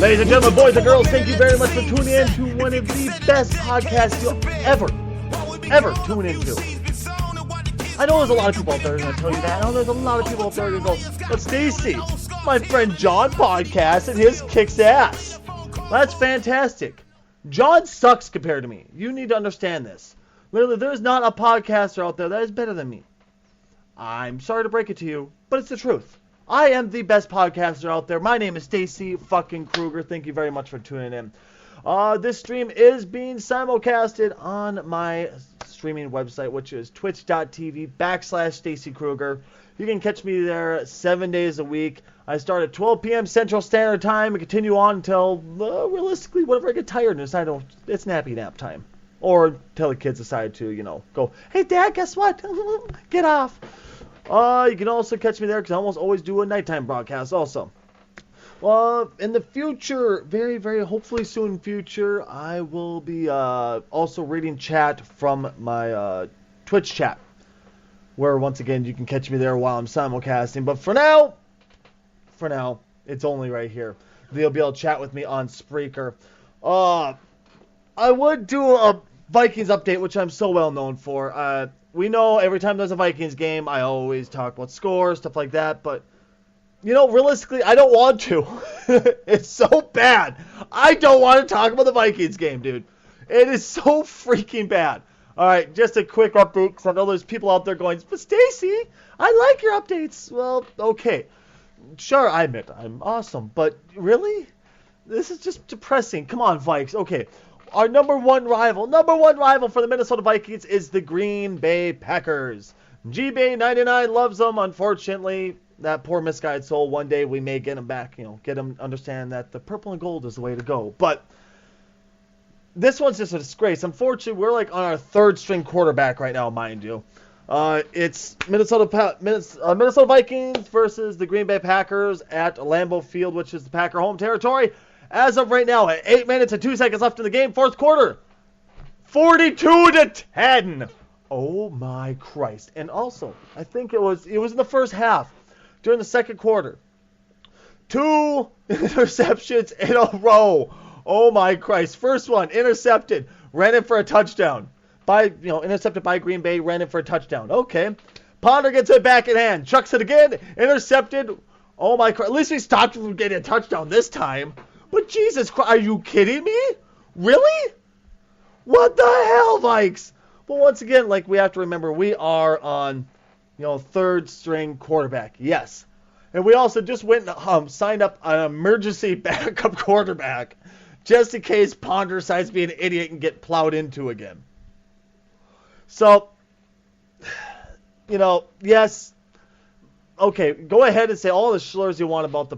Ladies and gentlemen, boys and girls, thank you very much for tuning in to one of the best podcasts you'll ever tune into. I know there's a lot of people out there that are going to tell you that. I know there's a lot of people out there that go, but Stacy, my friend John podcast and his kicks ass. That's fantastic. John sucks compared to me. You need to understand this. Literally, there's not a podcaster out there that is better than me. I'm sorry to break it to you, but it's the truth. I am the best podcaster out there. My name is Stacy fucking Krugger. Thank you very much for tuning in. This stream is being simulcasted on my streaming website, which is twitch.tv/Stacy Krugger. You can catch me there 7 days a week. I start at 12 p.m. Central Standard Time and continue on until, realistically, whenever I get tired and decide it's nappy nap time. Or until the kids decide to, go, hey, Dad, guess what? Get off. You can also catch me there because I almost always do a nighttime broadcast also. Well, in the future, very, very hopefully soon future, I will be also reading chat from my Twitch chat. Where, once again, you can catch me there while I'm simulcasting. But for now, it's only right here. You'll be able to chat with me on Spreaker. I would do a Vikings update, which I'm so well known for. We know every time there's a Vikings game, I always talk about scores, stuff like that. But, realistically, I don't want to. It's so bad. I don't want to talk about the Vikings game, dude. It is so freaking bad. All right, just a quick update, because I know there's people out there going, but Stacy, I like your updates. Well, okay. Sure, I admit I'm awesome, but really? This is just depressing. Come on, Vikes. Okay. Our number one rival for the Minnesota Vikings is the Green Bay Packers. GBay99 loves them. Unfortunately, that poor misguided soul, one day we may get him back, get him to understand that the purple and gold is the way to go. But this one's just a disgrace. Unfortunately, we're on our third string quarterback right now, mind you. It's Minnesota Vikings versus the Green Bay Packers at Lambeau Field, which is the Packer home territory. As of right now, at 8 minutes and 2 seconds left in the game, fourth quarter, 42-10. Oh my Christ! And also, I think it was in the first half, during the second quarter, 2 interceptions in a row. Oh my Christ! First one intercepted, ran in for a touchdown. Intercepted by Green Bay, ran in for a touchdown. Okay, Ponder gets it back in hand, chucks it again, intercepted. Oh my Christ! At least we stopped him from getting a touchdown this time. But Jesus Christ, are you kidding me? Really? What the hell, Vikes? But once again, we have to remember, we are on, third string quarterback. Yes. And we also just went and signed up an emergency backup quarterback just in case Ponder decides to be an idiot and get plowed into again. So, yes. Okay, go ahead and say all the slurs you want about the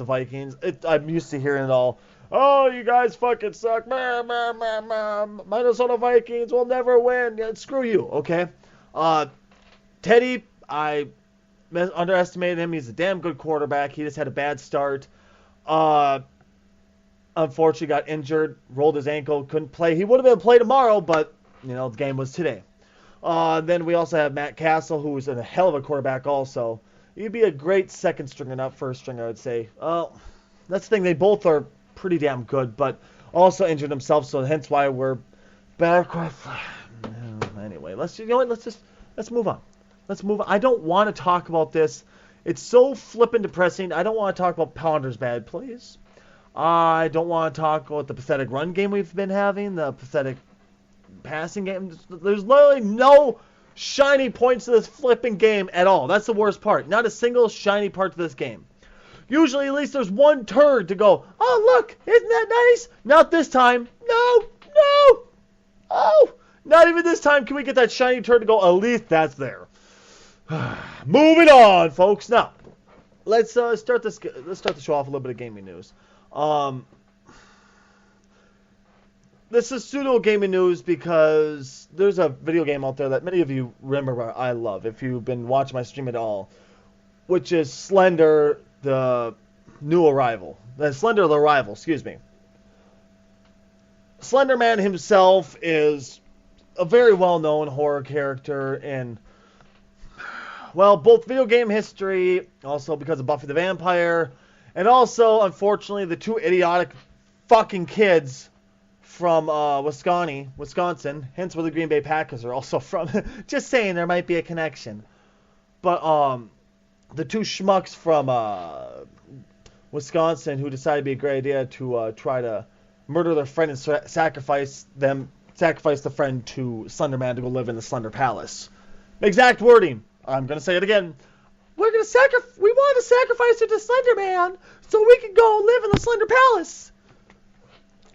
Vikings. I'm used to hearing it all. Oh, you guys fucking suck. Minnesota Vikings will never win. Yeah, screw you, okay? Teddy, I underestimated him. He's a damn good quarterback. He just had a bad start. Unfortunately, got injured, rolled his ankle, couldn't play. He would have been able to play tomorrow, but, the game was today. Then we also have Matt Castle, who is a hell of a quarterback also. He'd be a great second stringer, not first string, I would say. That's the thing. They both are pretty damn good, but also injured himself, so hence why we're back. Anyway, let's move on. Let's move on. I don't want to talk about this. It's so flippin' depressing. I don't want to talk about Ponder's bad plays. I don't want to talk about the pathetic run game we've been having, the pathetic passing game. There's literally no shiny points to this flipping game at all. That's the worst part. Not a single shiny part to this game. Usually at least there's one turd to go, oh look, isn't that nice? Not this time. No. Oh, not even this time can we get that shiny turd to go, at least that's there. Moving on, folks. Now, let's start the show off with a little bit of gaming news. This is pseudo gaming news because there's a video game out there that many of you remember I love, if you've been watching my stream at all, which is Slender, the new arrival. Slender the Arrival, excuse me. Slender Man himself is a very well-known horror character in, well, both video game history, also because of Buffy the Vampire, And also, unfortunately, the two idiotic fucking kids from Wisconsin, hence where the Green Bay Packers are also from. Just saying, there might be a connection. But the two schmucks from Wisconsin who decided it'd be a great idea to try to murder their friend and sacrifice the friend to Slenderman to go live in the Slender Palace. Exact wording. I'm gonna say it again. We wanted to sacrifice it to Slenderman so we could go live in the Slender Palace.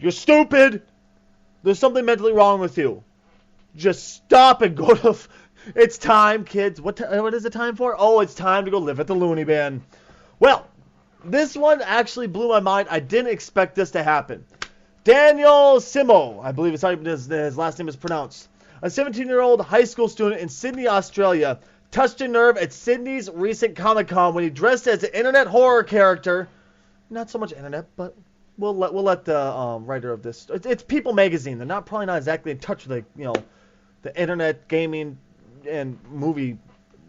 You're stupid. There's something mentally wrong with you. Just stop and go to... It's time, kids. What is it time for? Oh, it's time to go live at the Looney Bin. Well, this one actually blew my mind. I didn't expect this to happen. Daniel Simo, I believe it's how his last name is pronounced. A 17-year-old high school student in Sydney, Australia, touched a nerve at Sydney's recent Comic-Con when he dressed as an internet horror character. Not so much internet, but we'll let the writer of this. It's People Magazine. They're probably not exactly in touch with the internet, gaming, and movie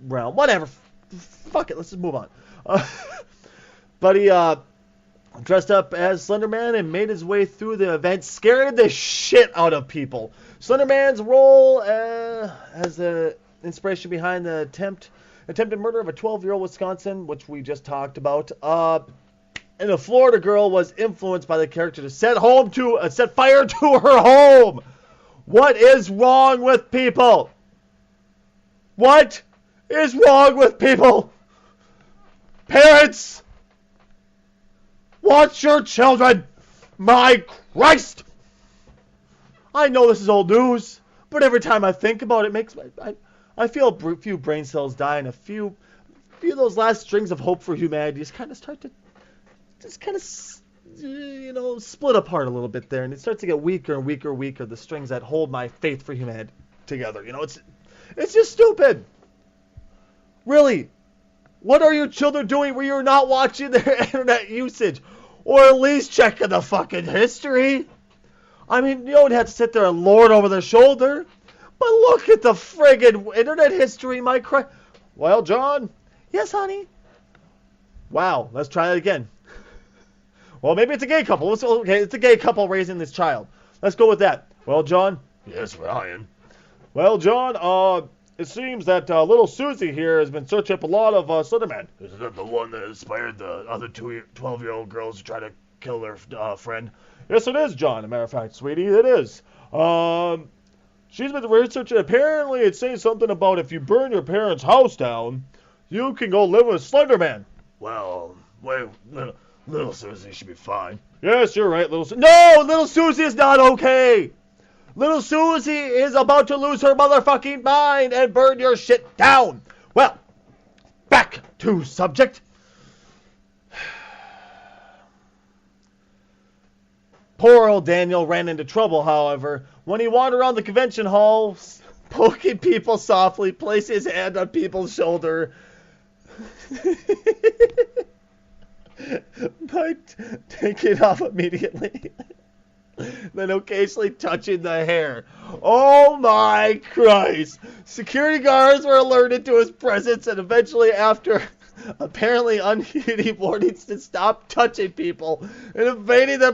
realm. Whatever. Fuck it. Let's just move on. But he dressed up as Slenderman and made his way through the event, scaring the shit out of people. Slenderman's role as the inspiration behind the attempted murder of a 12-year-old Wisconsin, which we just talked about. And a Florida girl was influenced by the character to set fire to her home. What is wrong with people? What is wrong with people? Parents, watch your children. My Christ! I know this is old news, but every time I think about it, I feel a few brain cells die and a few of those last strings of hope for humanity just kind of start to split apart a little bit there, and it starts to get weaker and weaker, the strings that hold my faith for humanity together. It's just stupid. Really, what are your children doing where you're not watching their internet usage? Or at least checking the fucking history? I mean, you don't have to sit there and lord over their shoulder. But look at the friggin' internet history, my Christ. Well, John? Yes, honey? Wow, let's try that again. Well, maybe it's a gay couple. Okay, it's a gay couple raising this child. Let's go with that. Well, John? Yes, Ryan. Well, John, it seems that little Susie here has been searching up a lot of Slenderman. Is that the one that inspired the other 12-year-old girls to try to kill their friend? Yes, it is, John. As a matter of fact, sweetie, it is. She's been researching. Apparently, it's saying something about if you burn your parents' house down, you can go live with Slenderman. Well, wait, little Susie should be fine. Yes, you're right, little Susie. No, little Susie is not okay. Little Susie is about to lose her motherfucking mind and burn your shit down. Well, back to subject. Poor old Daniel ran into trouble, however, when he wandered around the convention hall, poking people softly, placed his hand on people's shoulder, but taking it off immediately. Then occasionally touching the hair. Oh my Christ! Security guards were alerted to his presence, and eventually, after apparently unheeding warnings to stop touching people and invading their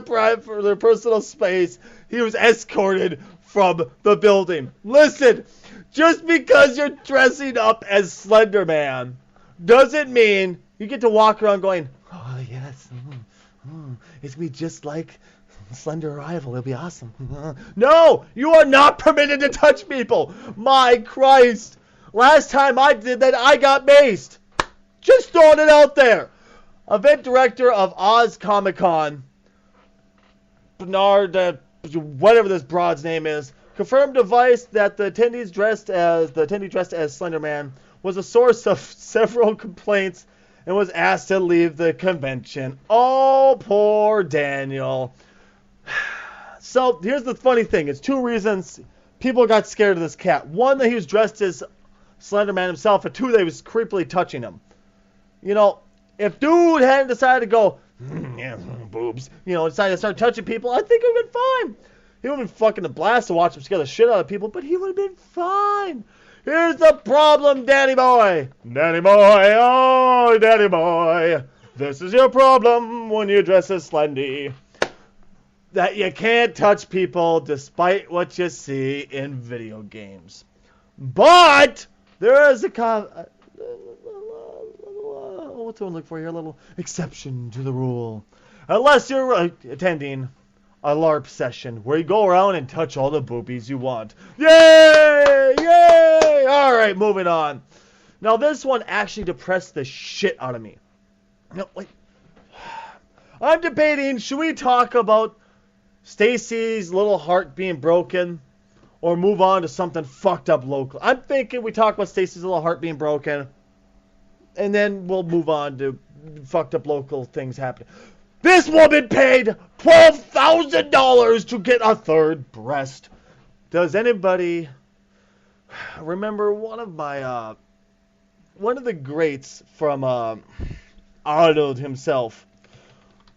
personal space, he was escorted from the building. Listen, just because you're dressing up as Slenderman doesn't mean you get to walk around going, oh yes, it's me just like Slender Arrival, it'll be awesome. No, you are not permitted to touch people. My Christ. Last time I did that, I got maced. Just throwing it out there. Event director of Oz Comic-Con, Bernard, whatever this broad's name is, confirmed to Vice that the attendee dressed as Slenderman was a source of several complaints and was asked to leave the convention. Oh, poor Daniel. So, here's the funny thing. It's two reasons people got scared of this cat. One, that he was dressed as Slenderman himself, and two, that he was creepily touching him. If dude hadn't decided to go, yeah, boobs, decided to start touching people, I think it would have been fine. He would have been fucking a blast to watch him scare the shit out of people, but he would have been fine. Here's the problem, Daddy boy. Daddy boy, oh, Daddy boy. This is your problem when you dress as Slendy. That you can't touch people despite what you see in video games. But there is a what's one look for here? A little exception to the rule. Unless you're attending a LARP session where you go around and touch all the boobies you want. Yay! Yay! Alright, moving on. Now this one actually depressed the shit out of me. No, wait. I'm debating, should we talk about Stacy's little heart being broken or move on to something fucked up local? I'm thinking we talk about Stacy's little heart being broken and then we'll move on to fucked up local things happening. This woman paid $12,000 to get a third breast. Does anybody remember one of the greats from Arnold himself?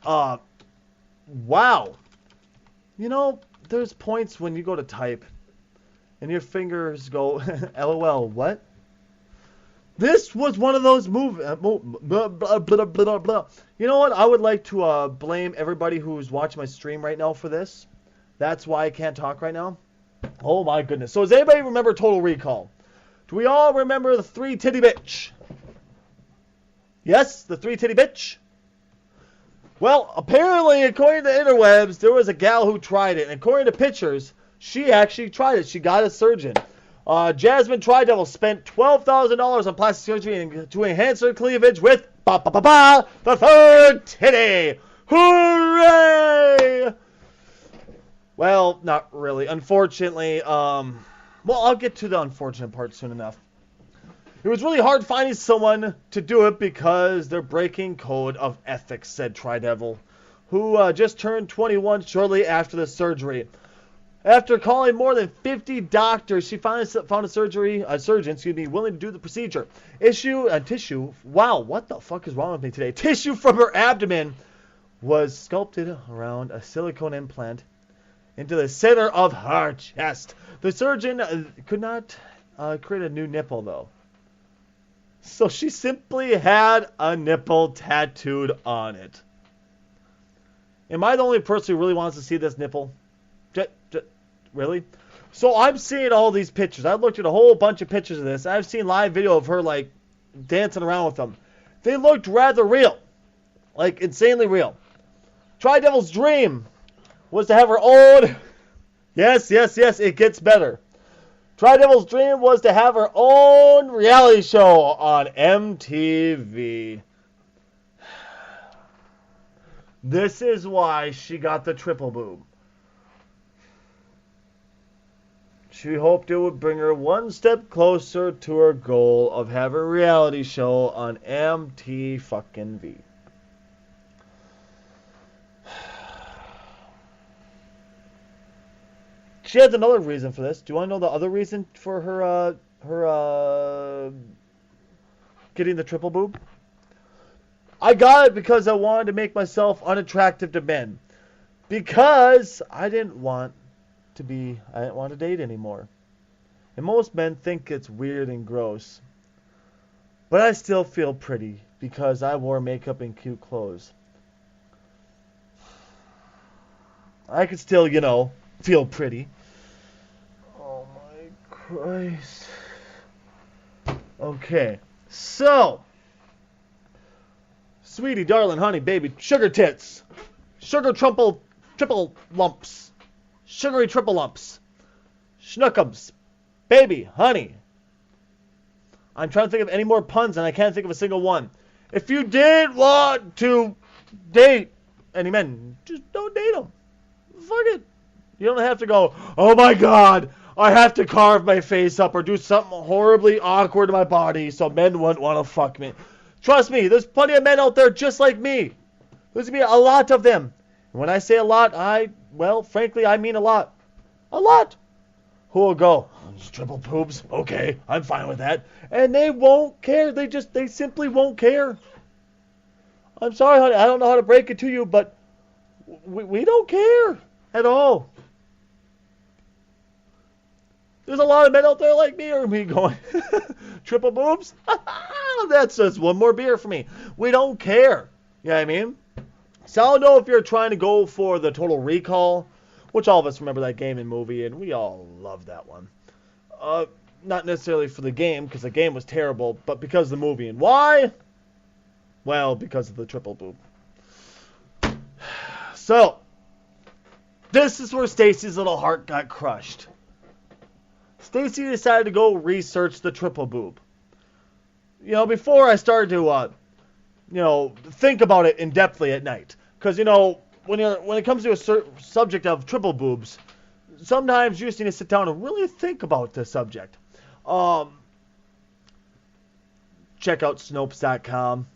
Wow. You know, there's points when you go to type and your fingers go, LOL, what? This was one of those moves. Blah, blah, blah, blah, blah. You know what? I would like to blame everybody who's watching my stream right now for this. That's why I can't talk right now. Oh my goodness. So does anybody remember Total Recall? Do we all remember the 3-titty bitch? Yes, the 3-titty bitch? Well, apparently, according to the interwebs, there was a gal who tried it. And according to pictures, she actually tried it. She got a surgeon. Jasmine Tridevil spent $12,000 on plastic surgery to enhance her cleavage with the third titty. Hooray! Well, not really. Unfortunately, well, I'll get to the unfortunate part soon enough. It was really hard finding someone to do it because they're breaking code of ethics, said Tridevil, who just turned 21 shortly after the surgery. After calling more than 50 doctors, she finally found a surgeon willing to do the procedure. Tissue, wow, what the fuck is wrong with me today? Tissue from her abdomen was sculpted around a silicone implant into the center of her chest. The surgeon could not create a new nipple, though. So she simply had a nipple tattooed on it. Am I the only person who really wants to see this nipple? Really? So I'm seeing all these pictures. I've looked at a whole bunch of pictures of this. I've seen live video of her, like, dancing around with them. They looked rather real. Like, insanely real. Tridevil's dream was to have her own... Yes, it gets better. Tridevil's dream was to have her own reality show on MTV. This is why she got the triple boob. She hoped it would bring her one step closer to her goal of having a reality show on MTV. She has another reason for this. Do you want to know the other reason for her getting the triple boob? I got it because I wanted to make myself unattractive to men. Because I didn't want to date anymore. And most men think it's weird and gross. But I still feel pretty because I wore makeup and cute clothes. I could still, feel pretty. Oh my Christ. Okay. So, sweetie, darling, honey, baby, sugar tits. Sugar triple lumps. Sugary triple lumps. Schnookums. Baby, honey. I'm trying to think of any more puns and I can't think of a single one. If you did want to date any men, just don't date them. Fuck it. You don't have to go, oh my God, I have to carve my face up or do something horribly awkward to my body so men wouldn't want to fuck me. Trust me, there's plenty of men out there just like me. There's going to be a lot of them. And when I say a lot, frankly, I mean a lot. A lot. Who will go, triple boobs? Okay, I'm fine with that. And they won't care. They simply won't care. I'm sorry, honey. I don't know how to break it to you, but we don't care at all. There's a lot of men out there like me or me going, triple boobs? That's just one more beer for me. We don't care. You know what I mean? So I don't know if you're trying to go for the Total Recall, which all of us remember that game and movie, and we all love that one. Not necessarily for the game, because the game was terrible, but because of the movie. And why? Well, because of the triple boob. So, this is where Stacy's little heart got crushed. Stacy decided to go research the triple boob. You know, before I started to, think about it in depthly at night. Because, when it comes to a subject of triple boobs, sometimes you just need to sit down and really think about the subject. Check out Snopes.com.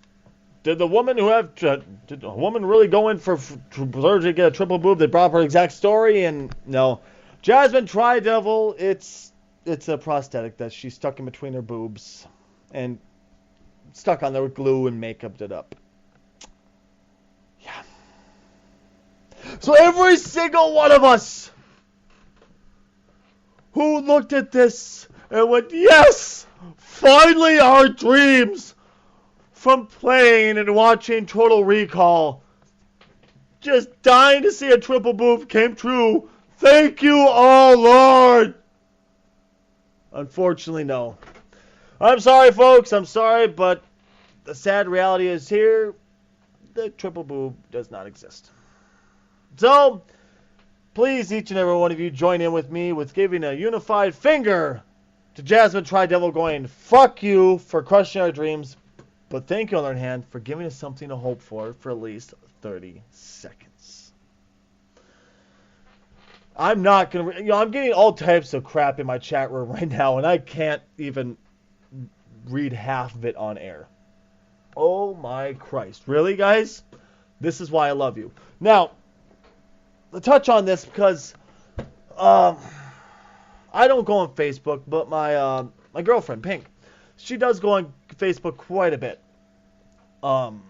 Did a woman really go in for to get a triple boob? They brought up her exact story, and no. Jasmine Tri-Devil, it's a prosthetic that she stuck in between her boobs and stuck on there with glue and makeuped it up. Yeah. So every single one of us who looked at this and went, yes, finally our dreams from playing and watching Total Recall, just dying to see a triple boob came true. Thank you, oh Lord. Unfortunately, no. I'm sorry, folks. I'm sorry, but the sad reality is here. The triple boob does not exist. So, please, each and every one of you, join in with me with giving a unified finger to Jasmine Tri-Devil, going, fuck you for crushing our dreams, but thank you, on the other hand, for giving us something to hope for at least 30 seconds. I'm not going to... I'm getting all types of crap in my chat room right now, and I can't even read half of it on air. Oh my Christ. Really, guys? This is why I love you. Now, to touch on this, because I don't go on Facebook, but my girlfriend, Pink, she does go on Facebook quite a bit. And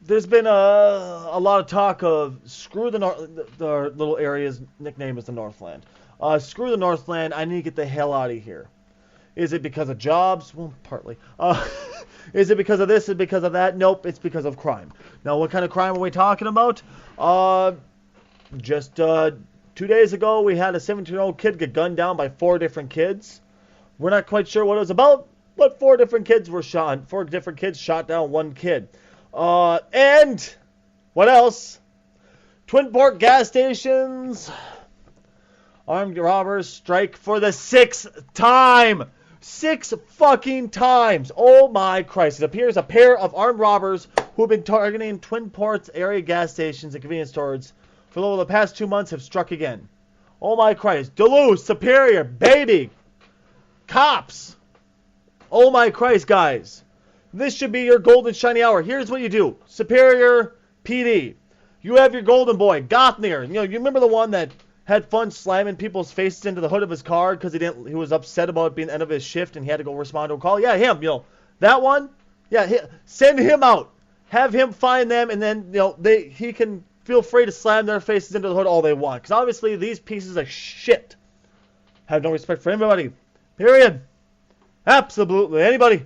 there's been a lot of talk of screw the little area's nickname is the Northland. Screw the Northland. I need to get the hell out of here. Is it because of jobs? Well, partly. Is it because of this? Is it because of that? Nope, it's because of crime. Now, what kind of crime are we talking about? Just 2 days ago, we had a 17-year-old kid get gunned down by 4 different kids. We're not quite sure what it was about, but 4 different kids were shot. 4 different kids shot down 1 kid. And what else? Twin Port gas stations. Armed robbers strike for the 6th time. 6 fucking times. Oh my Christ. It appears a pair of armed robbers who have been targeting Twin Ports area gas stations and convenience stores for over the past 2 months have struck again. Oh my Christ. Duluth, Superior, baby. Cops. Oh my Christ, guys. This should be your golden shiny hour. Here's what you do. Superior PD. You have your golden boy, Gothnier. You remember the one that had fun slamming people's faces into the hood of his car because he was upset about it being the end of his shift and he had to go respond to a call? Yeah, him, that one. Yeah, send him out. Have him find them, and then, he can feel free to slam their faces into the hood all they want. Because obviously these pieces of shit have no respect for anybody. Period. Absolutely. Anybody.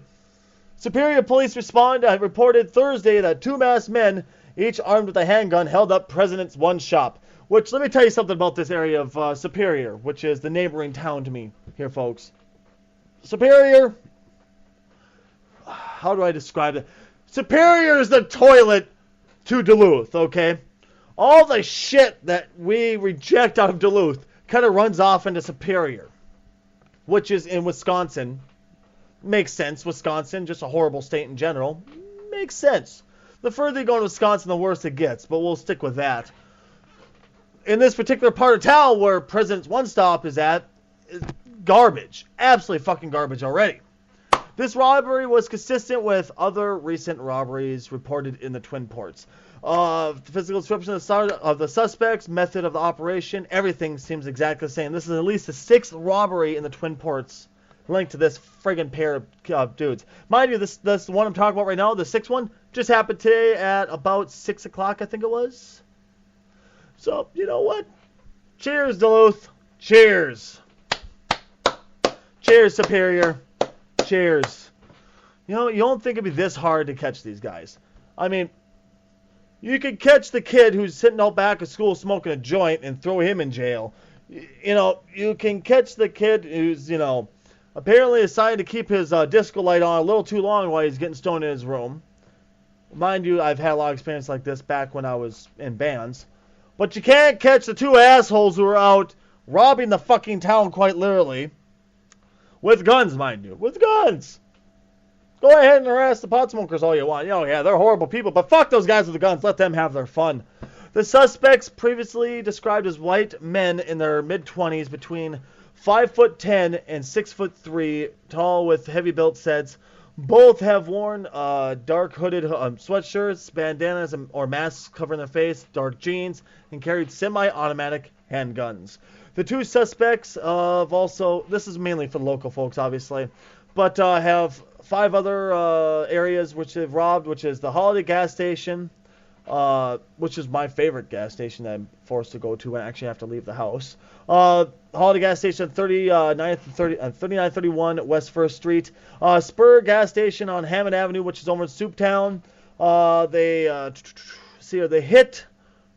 Superior police reported Thursday that 2 masked men, each armed with a handgun, held up President's One shop. Which, let me tell you something about this area of Superior, which is the neighboring town to me here, folks. Superior, how do I describe it? Superior is the toilet to Duluth, okay? All the shit that we reject out of Duluth kind of runs off into Superior, which is in Wisconsin. Makes sense. Wisconsin, just a horrible state in general. Makes sense. The further you go in Wisconsin, the worse it gets, but we'll stick with that. In this particular part of town where President's One Stop is at, is garbage. Absolutely fucking garbage already. This robbery was consistent with other recent robberies reported in the Twin Ports. The physical description of the suspects, method of the operation, everything seems exactly the same. This is at least the 6th robbery in the Twin Ports linked to this friggin' pair of dudes. Mind you, this one I'm talking about right now, the 6th one, just happened today at about 6 o'clock, I think it was. So, you know what? Cheers, Duluth. Cheers. Cheers, Superior. Cheers. You know, you don't think it'd be this hard to catch these guys. I mean, you could catch the kid who's sitting out back of school smoking a joint and throw him in jail. You know, you can catch the kid who's, you know, apparently decided to keep his disco light on a little too long while he's getting stoned in his room. Mind you, I've had a lot of experience like this back when I was in bands. But you can't catch the two assholes who are out robbing the fucking town, quite literally. With guns, mind you. With guns! Go ahead and harass the pot smokers all you want. Oh, yeah, they're horrible people, but fuck those guys with the guns. Let them have their fun. The suspects, previously described as white men in their mid-20s, between 5'10" and 6'3", tall with heavy-built sets. Both have worn dark hooded sweatshirts, bandanas, or masks covering their face, dark jeans, and carried semi-automatic handguns. The two suspects have also, this is mainly for the local folks, obviously, but have 5 other areas which they've robbed, which is the Holiday gas station, which is my favorite gas station that I'm forced to go to when I actually have to leave the house. Holiday gas station, 3931 West 1st Street. Spur gas station on Hammond Avenue, which is over in Souptown. They hit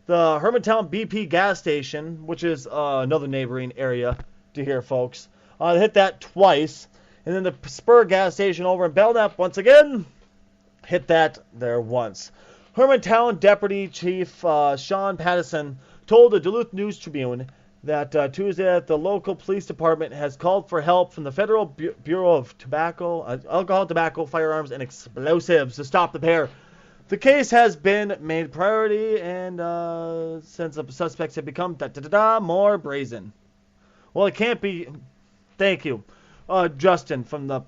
the Hermantown BP gas station, which is another neighboring area to here, folks. They hit that twice. And then the Spur gas station over in Belknap, once again, hit that there once. Hermantown Deputy Chief Sean Pattison told the Duluth News Tribune that Tuesday that the local police department has called for help from the Federal Bureau of Alcohol, Tobacco, Firearms, and Explosives to stop the pair. The case has been made priority, and since the suspects have become more brazen. Well, it can't be. Thank you. Justin from the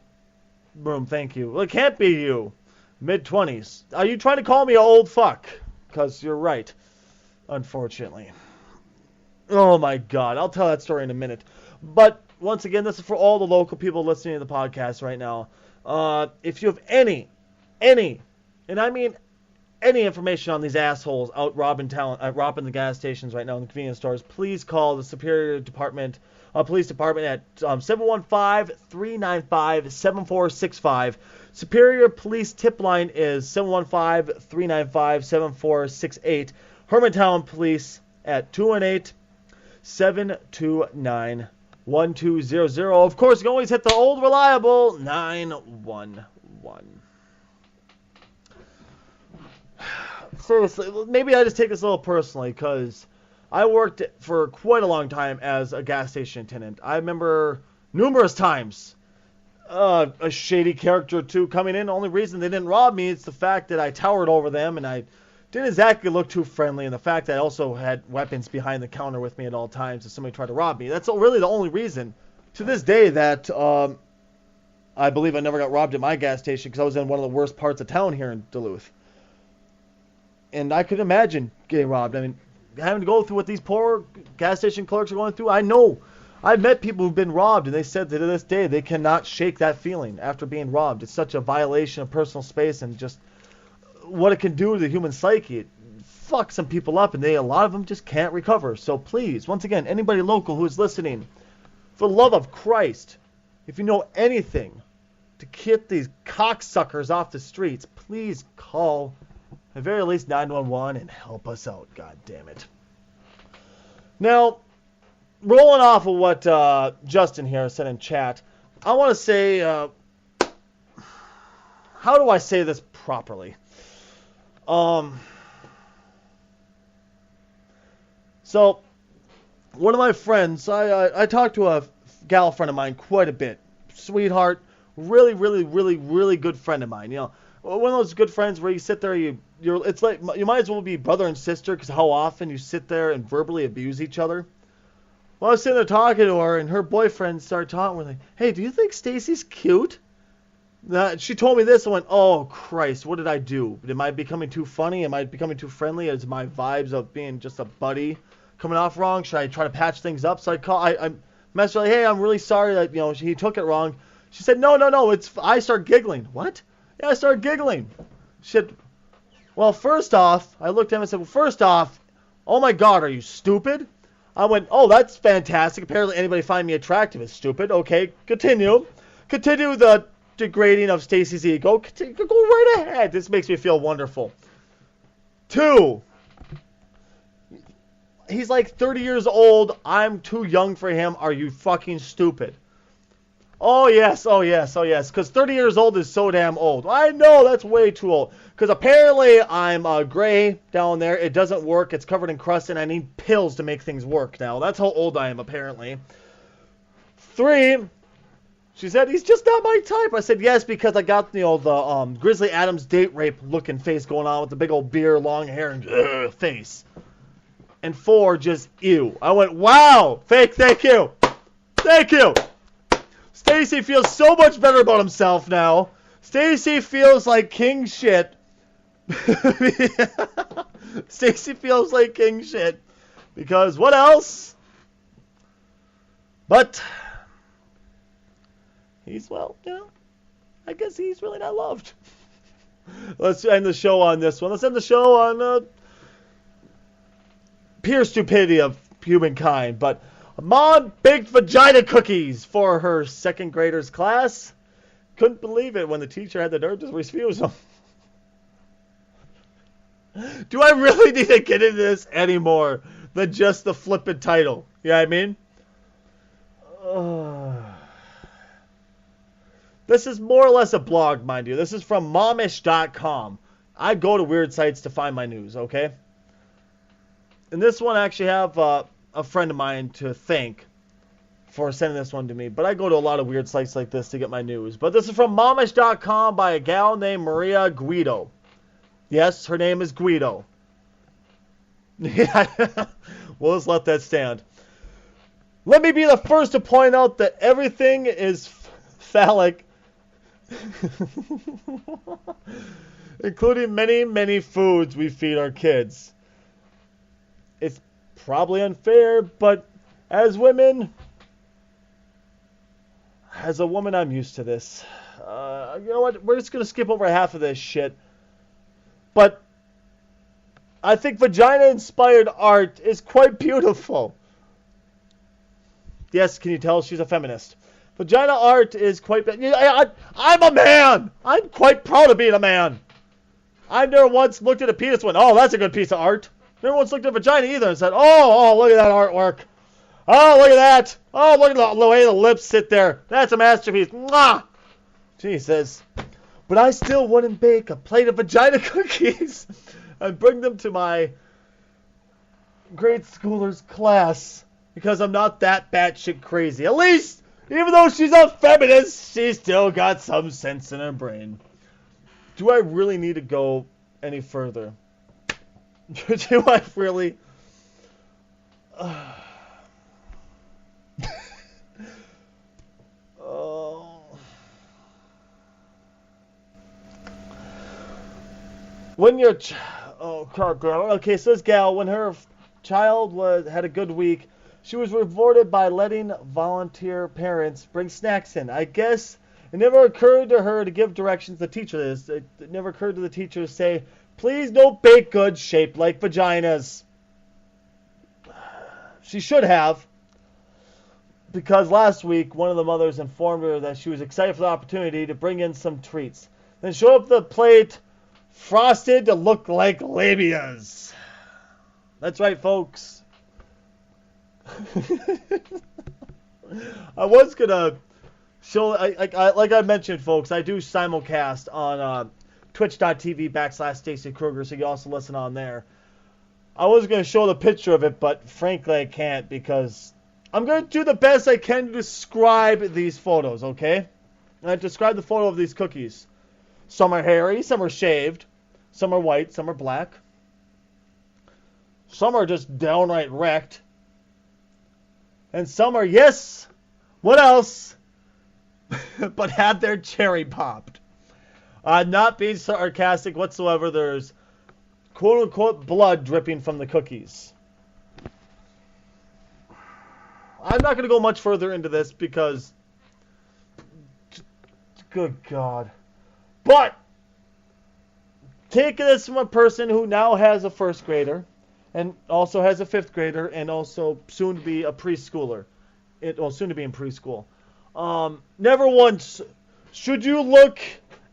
room, thank you. Well, it can't be you. Mid-20s. Are you trying to call me an old fuck? Because you're right. Unfortunately. Oh my god. I'll tell that story in a minute. But, once again, this is for all the local people listening to the podcast right now. If you have any, and I mean any information on these assholes out robbing the gas stations right now in the convenience stores, please call the Superior Police Department at 715-395-7465. Superior Police Tip Line is 715-395-7468. Hermantown Police at 218-729-1200. Of course, you can always hit the old reliable 911. Seriously, maybe I just take this a little personally, because I worked for quite a long time as a gas station attendant. I remember numerous times a shady character or two coming in. The only reason they didn't rob me is the fact that I towered over them and I didn't exactly look too friendly, and the fact that I also had weapons behind the counter with me at all times if somebody tried to rob me. That's really the only reason to this day that I believe I never got robbed at my gas station, because I was in one of the worst parts of town here in Duluth. And I could imagine getting robbed. I mean, having to go through what these poor gas station clerks are going through. I know. I've met people who've been robbed, and they said that to this day they cannot shake that feeling after being robbed. It's such a violation of personal space and just what it can do to the human psyche. It fucks some people up, and a lot of them just can't recover. So please, once again, anybody local who is listening, for the love of Christ, if you know anything to get these cocksuckers off the streets, please call at very least 911 and help us out, god damn it. Now, rolling off of what Justin here said in chat, I want to say, how do I say this properly? So, one of my friends, I talked to a gal friend of mine quite a bit. Sweetheart, really good friend of mine, you know. One of those good friends where you sit there, it's like you might as well be brother and sister, because how often you sit there and verbally abuse each other. Well, I was sitting there talking to her, and her boyfriend started talking. We're like, "Hey, do you think Stacy's cute?" She told me this. I went, "Oh Christ, what did I do? Am I becoming too funny? Am I becoming too friendly? Is my vibes of being just a buddy coming off wrong? Should I try to patch things up?" So I messaged her like, "Hey, I'm really sorry that he took it wrong." She said, "No, I started giggling." What? Yeah, I started giggling. Shit. Well, first off, I looked at him and said, "Well, first off, oh my God, are you stupid?" I went, "Oh, that's fantastic. Apparently anybody find me attractive is stupid. Okay, continue. Continue the degrading of Stacy's ego. Go right ahead. This makes me feel wonderful. 2, he's like 30 years old. I'm too young for him. Are you fucking stupid? Oh, yes. Because 30 years old is so damn old. I know, that's way too old. Because apparently I'm gray down there. It doesn't work. It's covered in crust, and I need pills to make things work now. That's how old I am, apparently. 3, she said, he's just not my type. I said, yes, because I got, the Grizzly Adams date rape looking face going on with the big old beard, long hair, and face. And 4, just ew. I went, wow, fake, thank you. Thank you. Stacy feels so much better about himself now. Stacy feels like king shit. Stacy feels like king shit. Because what else? But he's, well, I guess he's really not loved. Let's end the show on this one. Let's end the show on pure stupidity of humankind. But Mom baked vagina cookies for her second graders class. Couldn't believe it when the teacher had the nerve to refuse them. Do I really need to get into this anymore than just the flippant title? You know what I mean? This is more or less a blog, mind you. This is from momish.com. I go to weird sites to find my news, okay? And this one I actually have a friend of mine to thank for sending this one to me. But I go to a lot of weird sites like this to get my news. But this is from momish.com by a gal named Maria Guido. Yes, her name is Guido. Yeah, we'll just let that stand. Let me be the first to point out that everything is phallic, including many, many foods we feed our kids. It's probably unfair, but as a woman, I'm used to this. You know what? We're just going to skip over half of this shit. But I think vagina-inspired art is quite beautiful. Yes, can you tell she's a feminist? Vagina art is quite... I'm a man! I'm quite proud of being a man. I've never once looked at a penis and went, oh, that's a good piece of art. Never once looked at a vagina either and said, oh, look at that artwork. Oh, look at that. Oh, look at the way the lips sit there. That's a masterpiece. Mwah! Jesus. But I still wouldn't bake a plate of vagina cookies and bring them to my grade schoolers class because I'm not that batshit crazy. At least, even though she's a feminist, she's still got some sense in her brain. Do I really need to go any further? Do I really? When your okay, so this gal, when her child had a good week, she was rewarded by letting volunteer parents bring snacks in. I guess it never occurred to her to give directions to the teacher. It never occurred to the teacher to say, please don't bake goods shaped like vaginas. She should have, because last week one of the mothers informed her that she was excited for the opportunity to bring in some treats. Then show up the plate frosted to look like labias. That's right, folks. I was gonna show, like I mentioned, folks, I do simulcast on twitch.tv/Stacy Krugger, so you can also listen on there. I was gonna show the picture of it, but frankly I can't because I'm gonna do the best I can to describe these photos, okay? And I described the photo of these cookies. Some are hairy, some are shaved, some are white, some are black. Some are just downright wrecked. And some are, yes, what else? But had their cherry popped. Not being sarcastic whatsoever, there's quote-unquote blood dripping from the cookies. I'm not going to go much further into this because, good God. But, taking this from a person who now has a first grader, and also has a fifth grader, and also soon to be a preschooler. Soon to be in preschool. Never once Should you look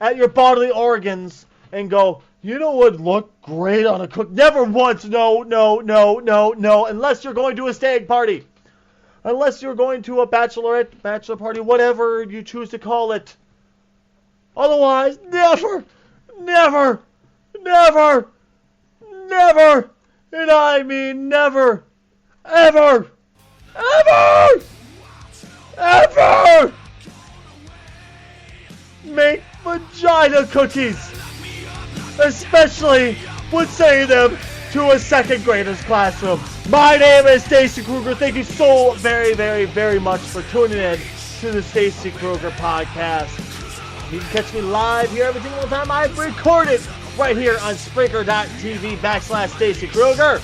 at your bodily organs and go, you know what would look great on a cook? Never once. No. Unless you're going to a stag party. Unless you're going to a bachelor party, whatever you choose to call it. Otherwise, never. And I mean never. Ever. Make vagina cookies. Especially when saying them to a second grader's classroom. My name is Stacy Krugger. Thank you so very much for tuning in to the Stacy Krugger Podcast. You can catch me live here every single time I've recorded right here on Spreaker.tv/Stacy Krugger.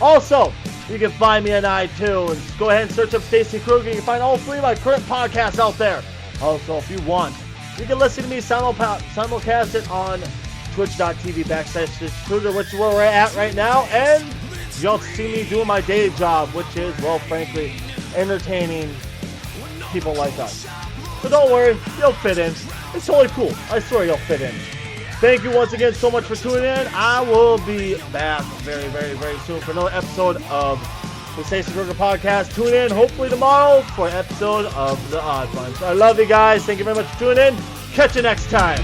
Also, you can find me on iTunes. Go ahead and search up Stacy Krugger. You can find all 3 of my current podcasts out there. Also, if you want, you can listen to me simulcast it on Twitch.tv/Stacy Krugger, which is where we're at right now. And you'll see me doing my day job, which is, well, frankly, entertaining people like us. So don't worry, you'll fit in. It's totally cool. I swear you'll fit in. Thank you once again so much for tuning in. I will be back very soon for another episode of the Stacy Krugger Podcast. Tune in hopefully tomorrow for an episode of The Odd Bunch. I love you guys. Thank you very much for tuning in. Catch you next time.